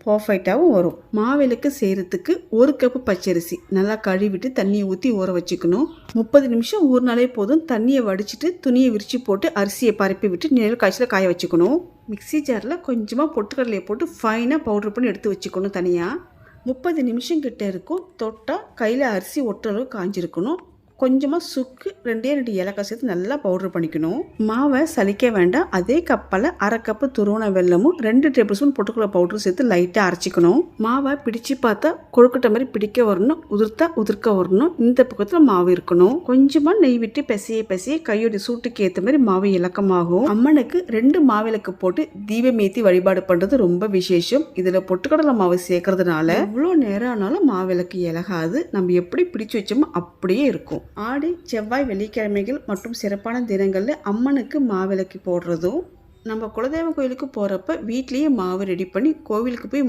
பர்ஃபெக்டாகவும் வரும். மாவிளக்கு செய்கிறதுக்கு 1 கப்பு பச்சரிசி நல்லா கழுவிட்டு தண்ணியை ஊற்றி ஊற வச்சுக்கணும். 30 நிமிஷம் ஊறினாலே போதும். தண்ணியை வடிச்சிட்டு துணியை விரித்து போட்டு அரிசியை பரப்பி விட்டு நிழல் காய்ச்சல காய வச்சுக்கணும். மிக்ஸி ஜாரில் கொஞ்சமாக பொட்டுக்கடலையை போட்டு ஃபைனாக பவுட்ரு பண்ணி எடுத்து வச்சுக்கணும் தனியாக. 30 நிமிஷம் கிட்ட இருக்கும். தொட்டால் கையில் அரிசி ஒட்டுற அளவு காஞ்சிருக்கணும். கொஞ்சமாக சுக்கு 2 ஏலக்காய் சேர்த்து நல்லா பவுட்ரு பண்ணிக்கணும். மாவை சலிக்க வேண்டாம். அதே கப்பில் 1/2 கப்பு துருவன வெல்லமும் 2 டேபிள் ஸ்பூன் பொட்டுக்கடலை பவுட்ரு சேர்த்து லைட்டாக அரைச்சிக்கணும். மாவை பிடிச்சு பார்த்தா கொழுக்கட்டை மாதிரி பிடிக்க வரணும், உதிர்க்க வரணும். இந்த பக்கத்தில் மாவு இருக்கணும். கொஞ்சமாக நெய் விட்டு பிசைய கையோட சூட்டுக்கு ஏற்ற மாதிரி மாவு இலக்கமாகும். அம்மனுக்கு 2 மாவிளக்கு போட்டு தீபம் ஏற்றி வழிபாடு பண்ணுறது ரொம்ப விசேஷம். இதில் பொட்டுக்கடலை மாவு சேர்க்கறதுனால எவ்வளோ நேரம் ஆனாலும் மாவிளக்கு இலகாது. நம்ம எப்படி பிடிச்சு வச்சோமோ அப்படியே இருக்கும். ஆடி, செவ்வாய், வெள்ளிக்கிழமைகள் மற்றும் சிறப்பான தினங்களில் அம்மனுக்கு மாவிளக்கு போடுறதும், நம்ம குலதெய்வ கோயிலுக்கு போகிறப்ப வீட்லேயே மாவு ரெடி பண்ணி கோவிலுக்கு போய்